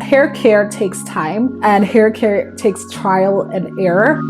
hair care takes time and hair care takes trial and error.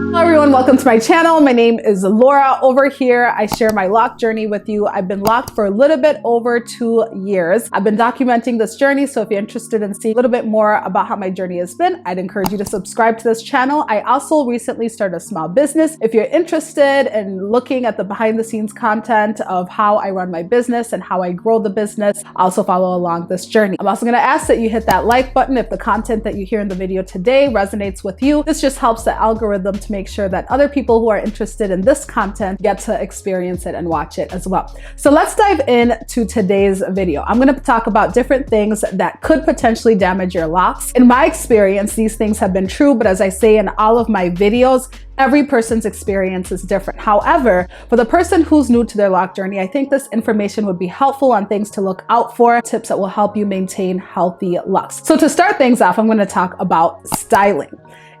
Hello everyone, welcome to my channel. My name is Laura. Over here, I share my lock journey with you. I've been locked for a little bit over 2 years. I've been documenting this journey, so if you're interested in seeing a little bit more about how my journey has been, I'd encourage you to subscribe to this channel. I also recently started a small business. If you're interested in looking at the behind the scenes content of how I run my business and how I grow the business, also follow along this journey. I'm also gonna ask that you hit that like button if the content that you hear in the video today resonates with you. This just helps the algorithm to make sure that other people who are interested in this content get to experience it and watch it as well. So let's dive into today's video. I'm going to talk about different things that could potentially damage your locks. In my experience, these things have been true, but as I say in all of my videos, every person's experience is different. However, for the person who's new to their lock journey, I think this information would be helpful on things to look out for, tips that will help you maintain healthy locks. So to start things off, I'm going to talk about styling.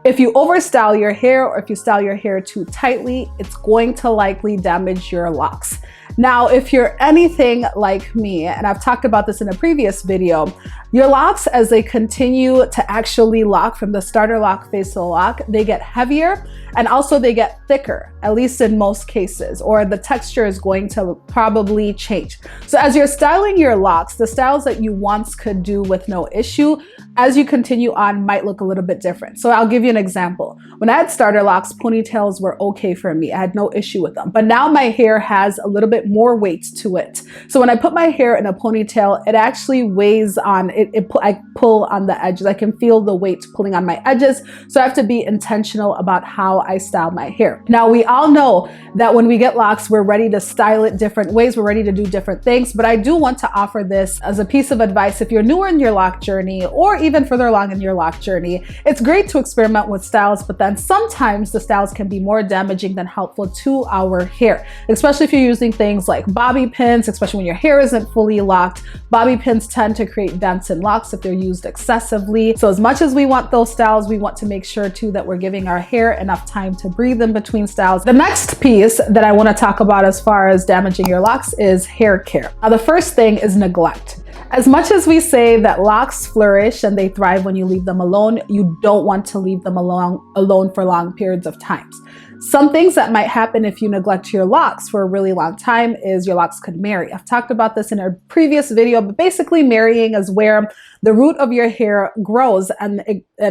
If you overstyle your hair or if you style your hair too tightly, it's going to likely damage your locks. Now, if you're anything like me, and I've talked about this in a previous video, your locks, as they continue to actually lock from the starter lock phase to the lock, they get heavier and also they get thicker, at least in most cases, or the texture is going to probably change. So as you're styling your locks, the styles that you once could do with no issue, as you continue on might look a little bit different. So I'll give you an example. When I had starter locks, ponytails were okay for me. I had no issue with them. But now my hair has a little bit more weight to it. So when I put my hair in a ponytail, it actually weighs on it. I pull on the edges. I can feel the weight pulling on my edges. So I have to be intentional about how I style my hair. Now, we all know that when we get locks, we're ready to style it different ways. We're ready to do different things. But I do want to offer this as a piece of advice. If you're newer in your lock journey or even further along in your lock journey, it's great to experiment with styles, but then sometimes the styles can be more damaging than helpful to our hair, especially if you're using things like bobby pins, especially when your hair isn't fully locked. Bobby pins tend to create dents in locks if they're used excessively. So as much as we want those styles, we want to make sure too that we're giving our hair enough time to breathe in between styles. The next piece that I want to talk about as far as damaging your locks is hair care. Now, the first thing is neglect. As much as we say that locks flourish and they thrive when you leave them alone, you don't want to leave them alone for long periods of times. Some things that might happen if you neglect your locks for a really long time is your locks could marry. I've talked about this in a previous video, but basically marrying is where the root of your hair grows and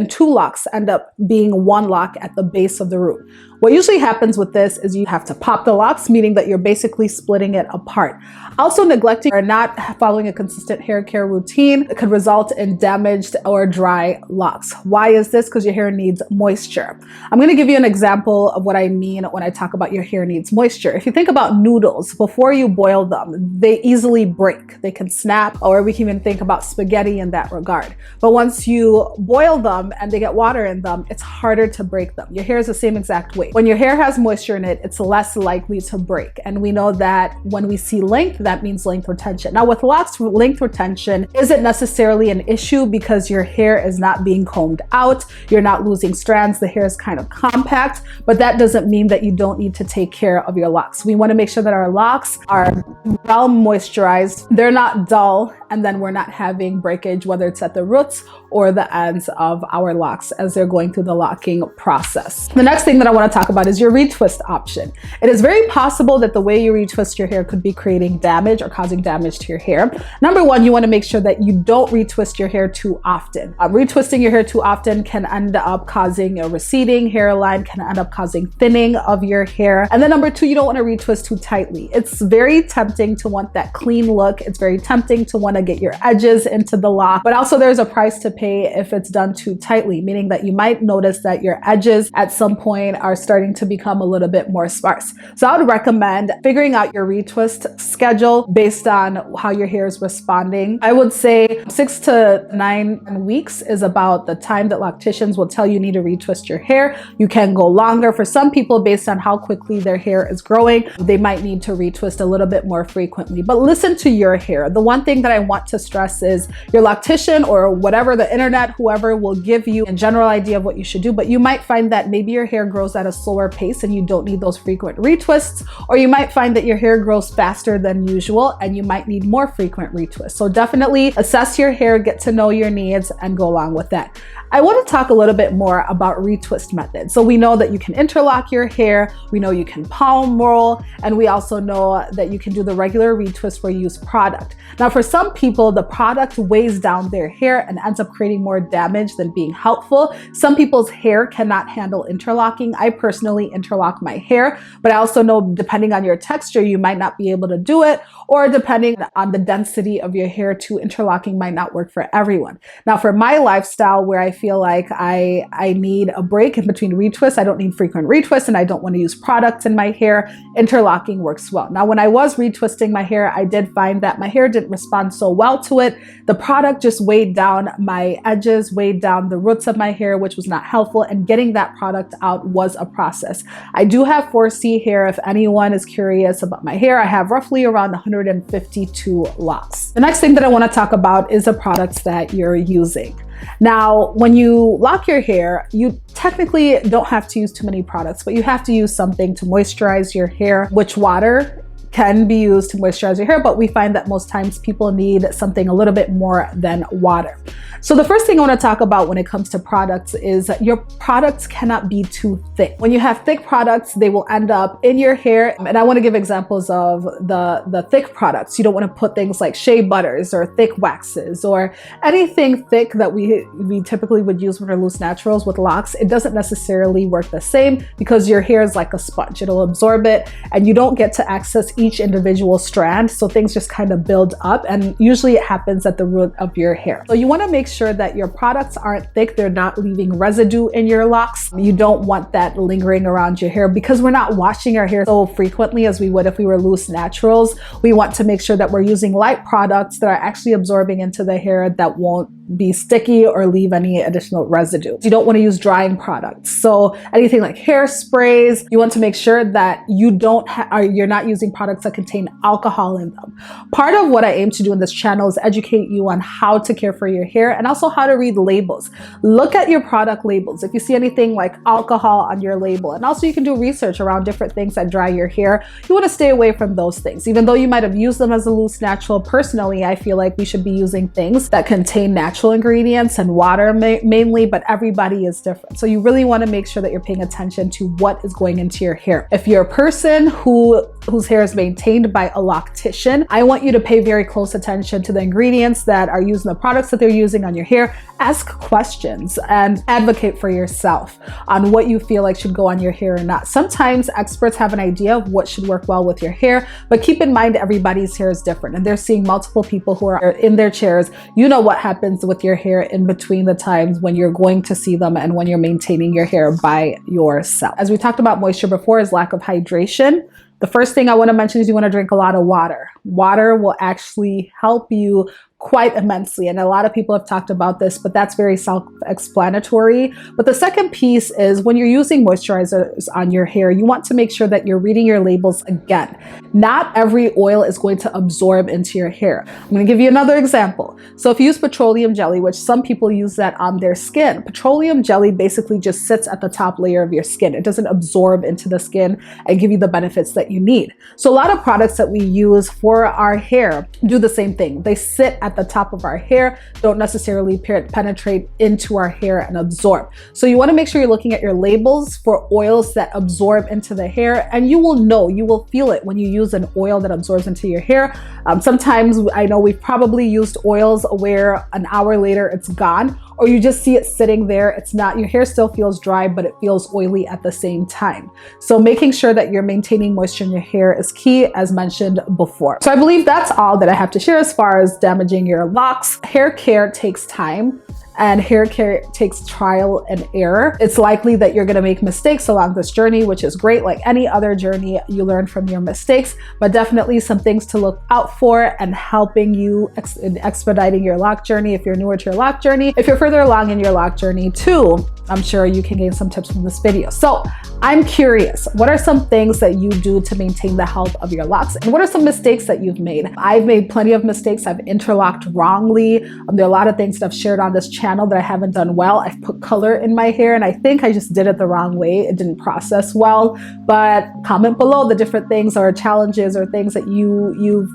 two locks end up being one lock at the base of the root. What usually happens with this is you have to pop the locks, meaning that you're basically splitting it apart. Also, neglecting or not following a consistent hair care routine could result in damaged or dry locks. Why is this? Because your hair needs moisture. I'm going to give you an example of what I mean when I talk about your hair needs moisture. If you think about noodles, before you boil them, they easily break. They can snap, or we can even think about spaghetti in that regard. But once you boil them and they get water in them, it's harder to break them. Your hair is the same exact way. When your hair has moisture in it, it's less likely to break. And we know that when we see length, that means length retention. Now with locks, length retention isn't necessarily an issue because your hair is not being combed out. You're not losing strands. The hair is kind of compact, but that doesn't mean that you don't need to take care of your locks. We want to make sure that our locks are well moisturized. They're not dull, and then we're not having breakage, whether it's at the roots or the ends of our locks as they're going through the locking process. The next thing that I want to talk about is your retwist option. It is very possible that the way you retwist your hair could be creating damage or causing damage to your hair. Number one, you want to make sure that you don't retwist your hair too often. Retwisting your hair too often can end up causing a receding hairline, can end up causing thinning of your hair. And then number two, you don't want to retwist too tightly. It's very tempting to want that clean look. It's very tempting to want to get your edges into the lock, but also there's a price to pay if it's done too tightly, meaning that you might notice that your edges at some point are starting to become a little bit more sparse. So I would recommend figuring out your retwist schedule based on how your hair is responding. I would say 6 to 9 weeks is about the time that locticians will tell you need to retwist your hair. You can go longer. For some people, based on how quickly their hair is growing, they might need to retwist a little bit more frequently. But listen to your hair. The one thing that I want to stress is your loctician or whatever, the internet, whoever will give you a general idea of what you should do, but you might find that maybe your hair grows at a slower pace and you don't need those frequent retwists, or you might find that your hair grows faster than usual and you might need more frequent retwists. So definitely assess your hair, get to know your needs, and go along with that. I want to talk a little bit more about retwist methods. So we know that you can interlock your hair, we know you can palm roll, and we also know that you can do the regular retwist where you use product. Now for some people, the product weighs down their hair and ends up creating more damage than being helpful. Some people's hair cannot handle interlocking. I personally interlock my hair, but I also know depending on your texture, you might not be able to do it, or depending on the density of your hair too, interlocking might not work for everyone. Now for my lifestyle, where I feel like I need a break in between retwists, I don't need frequent retwists and I don't want to use products in my hair, interlocking works well. Now when I was retwisting my hair, I did find that my hair didn't respond so well to it. The product just weighed down my edges, weighed down the roots of my hair, which was not helpful, and getting that product out was a process. I do have 4C hair. If anyone is curious about my hair, I have roughly around 152 locks. The next thing that I want to talk about is the products that you're using. Now, when you lock your hair, you technically don't have to use too many products, but you have to use something to moisturize your hair, which water can be used to moisturize your hair, but we find that most times people need something a little bit more than water. So the first thing I want to talk about when it comes to products is that your products cannot be too thick. When you have thick products, they will end up in your hair. And I want to give examples of the thick products. You don't want to put things like shea butters or thick waxes or anything thick that we typically would use with our loose naturals with locks. It doesn't necessarily work the same because your hair is like a sponge. It'll absorb it and you don't get to access each individual strand. So things just kind of build up, and usually it happens at the root of your hair. So you want to make sure that your products aren't thick. They're not leaving residue in your locks. You don't want that lingering around your hair because we're not washing our hair so frequently as we would if we were loose naturals. We want to make sure that we're using light products that are actually absorbing into the hair that won't be sticky or leave any additional residue. You don't want to use drying products. So anything like hairsprays, you want to make sure that you're not using products that contain alcohol in them. Part of what I aim to do in this channel is educate you on how to care for your hair and also how to read labels. Look at your product labels. If you see anything like alcohol on your label, and also you can do research around different things that dry your hair, you want to stay away from those things. Even though you might have used them as a loose natural, personally, I feel like we should be using things that contain natural ingredients and water mainly, but everybody is different. So you really want to make sure that you're paying attention to what is going into your hair. If you're a person whose hair is maintained by a loctician, I want you to pay very close attention to the ingredients that are used in the products that they're using on your hair. Ask questions and advocate for yourself on what you feel like should go on your hair or not. Sometimes experts have an idea of what should work well with your hair, but keep in mind everybody's hair is different and they're seeing multiple people who are in their chairs. You know what happens with your hair in between the times when you're going to see them and when you're maintaining your hair by yourself. As we talked about moisture before, is lack of hydration. The first thing I want to mention is you want to drink a lot of water. Water will actually help you quite immensely. And a lot of people have talked about this, but that's very self-explanatory. But the second piece is when you're using moisturizers on your hair, you want to make sure that you're reading your labels again. Not every oil is going to absorb into your hair. I'm going to give you another example. So if you use petroleum jelly, which some people use that on their skin, petroleum jelly basically just sits at the top layer of your skin. It doesn't absorb into the skin and give you the benefits that you need. So a lot of products that we use for our hair do the same thing. They sit at the top of our hair, don't necessarily penetrate into our hair and absorb. So you want to make sure you're looking at your labels for oils that absorb into the hair, and you will feel it when you use an oil that absorbs into your hair. Sometimes I know we've probably used oils where an hour later it's gone, or you just see it sitting there. It's not, your hair still feels dry, but it feels oily at the same time. So making sure that you're maintaining moisture in your hair is key, as mentioned before. So I believe that's all that I have to share as far as damaging your locks. Hair care takes time, and hair care takes trial and error. It's likely that you're gonna make mistakes along this journey, which is great. Like any other journey, you learn from your mistakes, but definitely some things to look out for and helping you in expediting your lock journey if you're newer to your lock journey. If you're further along in your lock journey too, I'm sure you can gain some tips from this video. So I'm curious, what are some things that you do to maintain the health of your locks? And what are some mistakes that you've made? I've made plenty of mistakes. I've interlocked wrongly. There are a lot of things that I've shared on this channel that I haven't done well. I've put color in my hair and I think I just did it the wrong way. It didn't process well. But comment below the different things or challenges or things that you've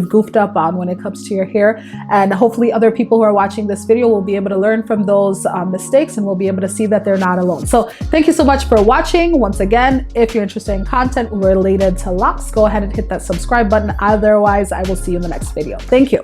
goofed up on when it comes to your hair, and hopefully other people who are watching this video will be able to learn from those mistakes and will be able to see that they're not alone. So thank you so much for watching. Once again, if you're interested in content related to locks, go ahead and hit that subscribe button. Otherwise, I will see you in the next video. Thank you.